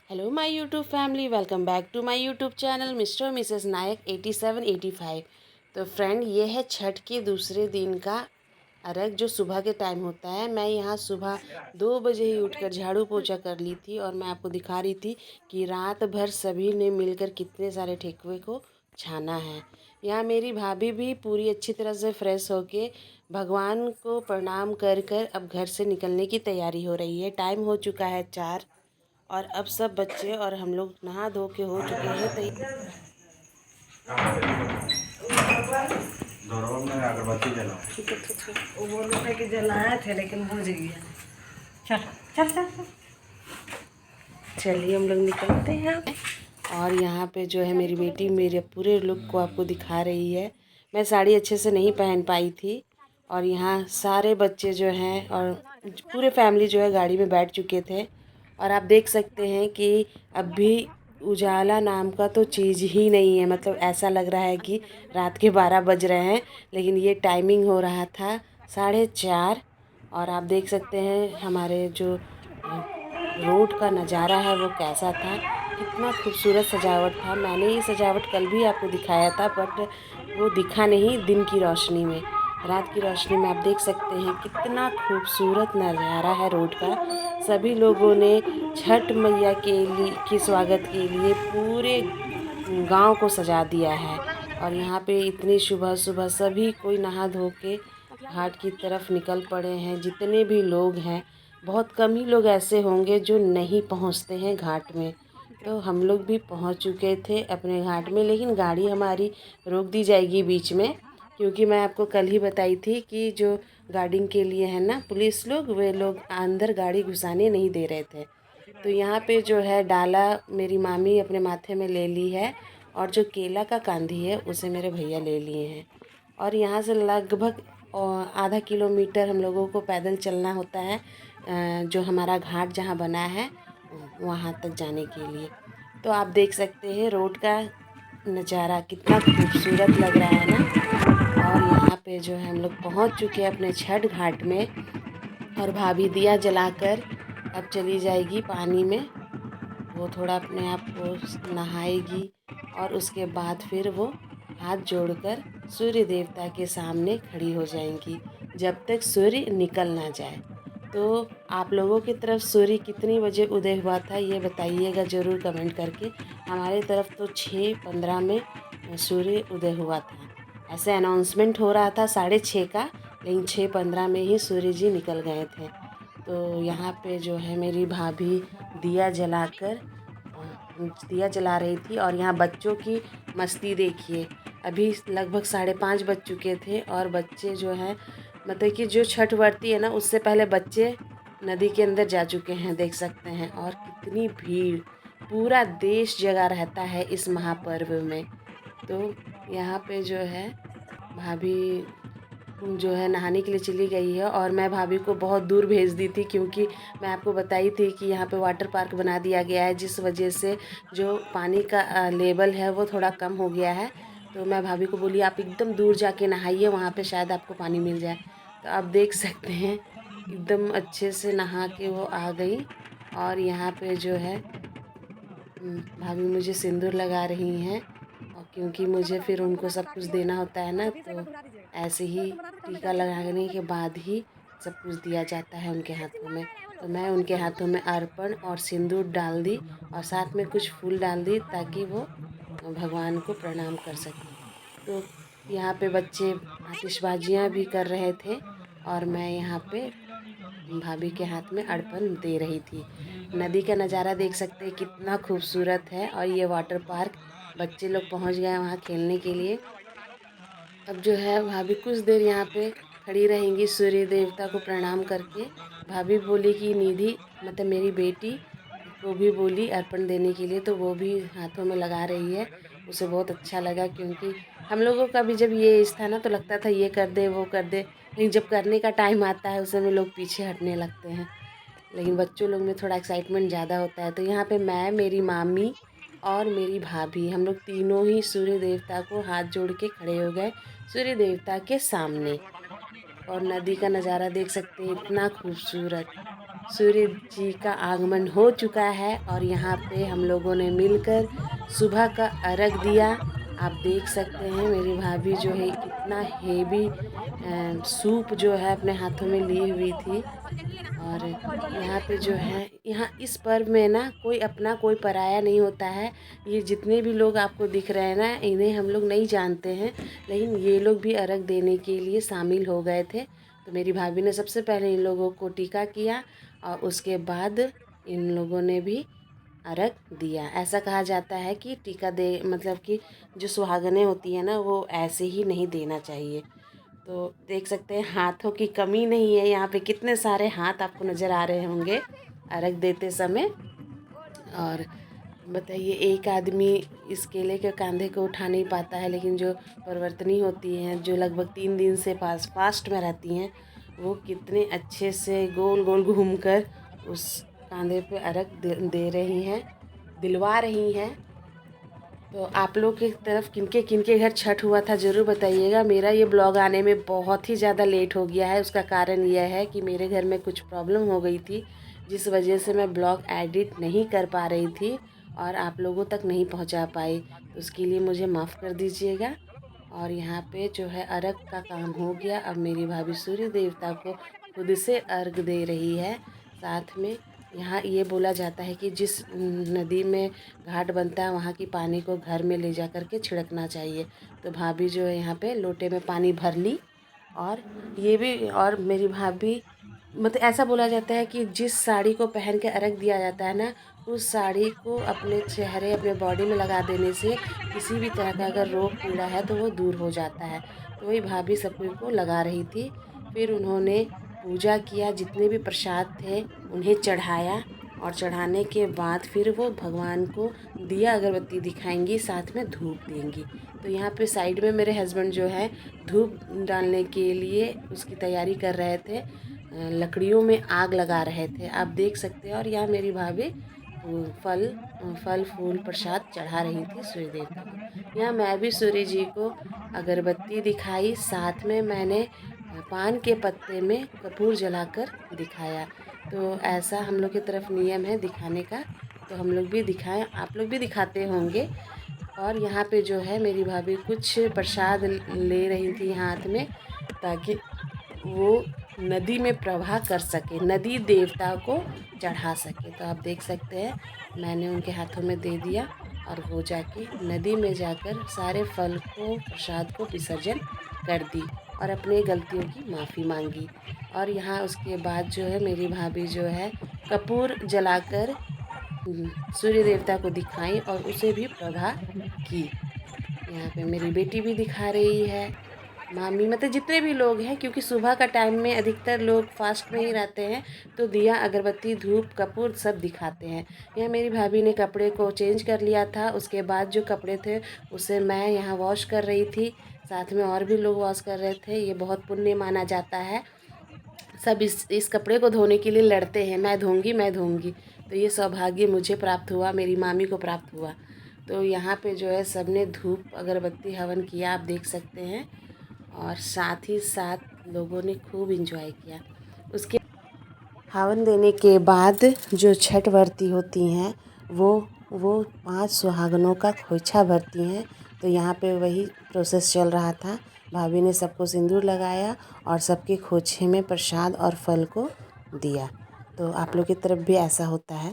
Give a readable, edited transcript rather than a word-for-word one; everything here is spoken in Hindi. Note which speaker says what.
Speaker 1: Hello my YouTube family, welcome back to my YouTube channel Mr Mrs Nayak 8785। तो फ्रेंड, ये है छठ के दूसरे दिन का अर्घ जो सुबह के टाइम होता है। मैं यहाँ सुबह 2 बजे ही उठकर झाड़ू पोछा कर ली थी और मैं आपको दिखा रही थी कि रात भर सभी ने मिलकर कितने सारे ठेकुए को छाना है। यहाँ मेरी भाभी भी पूरी अच्छी तरह से फ्रेश होके भगवान को प्रणाम कर कर अब घर से निकलने की तैयारी हो रही है। टाइम हो चुका है 4 और अब सब बच्चे और हम लोग नहा धो के हो चुके हैं
Speaker 2: अगरबत्ती जलाओ।
Speaker 1: ठीक है ठीक है।
Speaker 3: वो बोल रहे कि जलाए थे लेकिन बुझ गया। चल चल चल चल।
Speaker 1: चलिए हम लोग निकलते हैं। और यहाँ पे जो है मेरी बेटी मेरे पूरे लुक को आपको दिखा रही है। मैं साड़ी अच्छे से नहीं पहन पाई थी और यहाँ सारे बच्चे जो हैं और पूरे फैमिली जो है गाड़ी में बैठ चुके थे। और आप देख सकते हैं कि अभी उजाला नाम का तो चीज़ ही नहीं है। मतलब ऐसा लग रहा है कि रात के 12 बज रहे हैं, लेकिन ये टाइमिंग हो रहा था 4:30। और आप देख सकते हैं हमारे जो रोड का नज़ारा है वो कैसा था। कितना खूबसूरत सजावट था। मैंने ये सजावट कल भी आपको दिखाया था, बट वो दिखा नहीं दिन की रोशनी में। रात की रोशनी में आप देख सकते हैं कितना खूबसूरत नज़ारा है रोड का। सभी लोगों ने छठ मैया के स्वागत के लिए पूरे गांव को सजा दिया है। और यहाँ पे इतनी सुबह सुबह सभी कोई नहा धो के घाट की तरफ निकल पड़े हैं। जितने भी लोग हैं, बहुत कम ही लोग ऐसे होंगे जो नहीं पहुँचते हैं घाट में। तो हम लोग भी पहुँच चुके थे अपने घाट में, लेकिन गाड़ी हमारी रोक दी जाएगी बीच में, क्योंकि मैं आपको कल ही बताई थी कि जो गार्डिंग के लिए है ना पुलिस लोग, वे लोग अंदर गाड़ी घुसाने नहीं दे रहे थे। तो यहाँ पे जो है डाला मेरी मामी अपने माथे में ले ली है और जो केला का कांधी है उसे मेरे भैया ले लिए हैं। और यहाँ से लगभग आधा किलोमीटर हम लोगों को पैदल चलना होता है, जो हमारा घाट जहाँ बना है वहाँ तक जाने के लिए। तो आप देख सकते हैं रोड का नज़ारा कितना खूबसूरत लग रहा है ना। और यहाँ पे जो है हम लोग पहुँच चुके हैं अपने छठ घाट में। और भाभी दिया जलाकर अब चली जाएगी पानी में। वो थोड़ा अपने आप को नहाएगी और उसके बाद फिर वो हाथ जोड़कर सूर्य देवता के सामने खड़ी हो जाएंगी जब तक सूर्य निकल ना जाए। तो आप लोगों की तरफ सूर्य कितनी बजे उदय हुआ था ये बताइएगा ज़रूर कमेंट करके। हमारे तरफ तो 6:15 में सूर्य उदय हुआ था। ऐसे अनाउंसमेंट हो रहा था 6:30 का, लेकिन 6:15 में ही सूर्य जी निकल गए थे। तो यहाँ पे जो है मेरी भाभी दिया जलाकर दिया जला रही थी। और यहाँ बच्चों की मस्ती देखिए। अभी लगभग 5:30 बज चुके थे और बच्चे जो हैं, मतलब कि जो छठ व्रती है ना, उससे पहले बच्चे नदी के अंदर जा चुके हैं, देख सकते हैं। और कितनी भीड़, पूरा देश जगा रहता है इस महापर्व में। तो यहाँ पे जो है भाभी जो है नहाने के लिए चली गई है और मैं भाभी को बहुत दूर भेज दी थी, क्योंकि मैं आपको बताई थी कि यहाँ पे वाटर पार्क बना दिया गया है, जिस वजह से जो पानी का लेवल है वो थोड़ा कम हो गया है। तो मैं भाभी को बोली आप एकदम दूर जाके नहाइए, वहाँ पे शायद आपको पानी मिल जाए। तो आप देख सकते हैं एकदम अच्छे से नहा के वो आ गई। और यहाँ पे जो है भाभी मुझे सिंदूर लगा रही हैं, और क्योंकि मुझे फिर उनको सब कुछ देना होता है ना, तो ऐसे ही टीका लगाने के बाद ही सब कुछ दिया जाता है उनके हाथों में। तो मैं उनके हाथों में अर्पण और सिंदूर डाल दी और साथ में कुछ फूल डाल दी ताकि वो भगवान को प्रणाम कर सकें। तो यहाँ पे बच्चे आतिशबाजियाँ भी कर रहे थे और मैं यहाँ पे भाभी के हाथ में अर्पण दे रही थी। नदी का नज़ारा देख सकते हैं कितना खूबसूरत है। और ये वाटर पार्क, बच्चे लोग पहुँच गए हैं वहाँ खेलने के लिए। अब जो है भाभी कुछ देर यहाँ पे खड़ी रहेंगी सूर्य देवता को प्रणाम करके। भाभी बोली कि निधि, मतलब मेरी बेटी को भी बोली अर्पण देने के लिए, तो वो भी हाथों में लगा रही है। उसे बहुत अच्छा लगा, क्योंकि हम लोगों का भी जब ये एज था ना तो लगता था ये कर दे वो कर दे, लेकिन जब करने का टाइम आता है उस समय लोग पीछे हटने लगते हैं। लेकिन बच्चों लोग में थोड़ा एक्साइटमेंट ज़्यादा होता है। तो यहाँ पे मैं, मेरी मामी और मेरी भाभी, हम लोग तीनों ही सूर्य देवता को हाथ जोड़ के खड़े हो गए सूर्य देवता के सामने। और नदी का नज़ारा देख सकते हैं इतना खूबसूरत। सूर्य जी का आगमन हो चुका है और यहाँ पे हम लोगों ने मिलकर सुबह का अर्घ दिया। आप देख सकते हैं मेरी भाभी जो है कितना हेवी सूप जो है अपने हाथों में ली हुई थी। और यहाँ पे जो है यहाँ इस पर्व में ना कोई अपना कोई पराया नहीं होता है। ये जितने भी लोग आपको दिख रहे हैं ना, इन्हें हम लोग नहीं जानते हैं, लेकिन ये लोग भी अर्घ देने के लिए शामिल हो गए थे। तो मेरी भाभी ने सबसे पहले इन लोगों को टीका किया और उसके बाद इन लोगों ने भी अर्घ दिया। ऐसा कहा जाता है कि टीका दे मतलब कि जो सुहागनें होती हैं ना, वो ऐसे ही नहीं देना चाहिए। तो देख सकते हैं हाथों की कमी नहीं है। यहाँ पे कितने सारे हाथ आपको नज़र आ रहे होंगे अर्घ देते समय। और बताइए, एक आदमी इस केले के कंधे को उठा नहीं पाता है, लेकिन जो परिवर्तनी होती हैं, जो लगभग 3 दिन से फास्ट में रहती हैं, वो कितने अच्छे से गोल गोल घूमकर उस कंधे पे अर्घ दे रही हैं, दिलवा रही हैं। तो आप लोग की तरफ किनके किनके घर छठ हुआ था ज़रूर बताइएगा। मेरा ये ब्लॉग आने में बहुत ही ज़्यादा लेट हो गया है। उसका कारण यह है कि मेरे घर में कुछ प्रॉब्लम हो गई थी, जिस वजह से मैं ब्लॉग एडिट नहीं कर पा रही थी और आप लोगों तक नहीं पहुंचा पाई। तो उसके लिए मुझे माफ़ कर दीजिएगा। और यहाँ पे जो है अर्घ का काम हो गया। अब मेरी भाभी सूर्य देवता को खुद से अर्घ दे रही है। साथ में यहाँ ये बोला जाता है कि जिस नदी में घाट बनता है, वहाँ की पानी को घर में ले जा कर के छिड़कना चाहिए। तो भाभी जो है यहाँ पे लोटे में पानी भर ली। और ये भी, और मेरी भाभी मतलब ऐसा बोला जाता है कि जिस साड़ी को पहन के अर्घ दिया जाता है ना, उस साड़ी को अपने चेहरे अपने बॉडी में लगा देने से किसी भी तरह का अगर रोग पीड़ा है तो वो दूर हो जाता है। तो वही भाभी सबको को लगा रही थी। फिर उन्होंने पूजा किया, जितने भी प्रसाद थे उन्हें चढ़ाया और चढ़ाने के बाद फिर वो भगवान को दिया अगरबत्ती दिखाएंगी, साथ में धूप देंगी। तो यहाँ पे साइड में मेरे हस्बैंड जो है धूप डालने के लिए उसकी तैयारी कर रहे थे, लकड़ियों में आग लगा रहे थे, आप देख सकते हैं। और यहाँ मेरी भाभी फल फूल प्रसाद चढ़ा रही थी सूर्य देवता को। यहाँ मैं भी सूर्य जी को अगरबत्ती दिखाई, साथ में मैंने पान के पत्ते में कपूर जलाकर दिखाया। तो ऐसा हम लोग की तरफ नियम है दिखाने का, तो हम लोग भी दिखाएं, आप लोग भी दिखाते होंगे। और यहाँ पे जो है मेरी भाभी कुछ प्रसाद ले रही थी हाथ में, ताकि वो नदी में प्रवाह कर सके, नदी देवता को चढ़ा सके। तो आप देख सकते हैं मैंने उनके हाथों में दे दिया और वो जाके नदी में जाकर सारे फल को प्रसाद को विसर्जन कर दी और अपने गलतियों की माफ़ी मांगी। और यहाँ उसके बाद जो है मेरी भाभी जो है कपूर जलाकर सूर्य देवता को दिखाई और उसे भी प्रवाह की। यहाँ पे मेरी बेटी भी दिखा रही है, मामी, मतलब जितने भी लोग हैं, क्योंकि सुबह का टाइम में अधिकतर लोग फास्ट में ही रहते हैं, तो दिया अगरबत्ती धूप कपूर सब दिखाते हैं। यह मेरी भाभी ने कपड़े को चेंज कर लिया था, उसके बाद जो कपड़े थे उसे मैं यहाँ वॉश कर रही थी, साथ में और भी लोग वॉश कर रहे थे। ये बहुत पुण्य माना जाता है। सब इस कपड़े को धोने के लिए लड़ते हैं, मैं धोंगी मैं धोंगी। तो ये सौभाग्य मुझे प्राप्त हुआ, मेरी मामी को प्राप्त हुआ। तो यहाँ पे जो है सब ने धूप अगरबत्ती हवन किया, आप देख सकते हैं। और साथ ही साथ लोगों ने खूब एंजॉय किया। उसके हवन देने के बाद जो छठ व्रती होती हैं वो 5 सुहागनों का खोइछा भरती हैं। तो यहाँ पे वही प्रोसेस चल रहा था। भाभी ने सबको सिंदूर लगाया और सबके खोइछे में प्रसाद और फल को दिया। तो आप लोग की तरफ भी ऐसा होता है?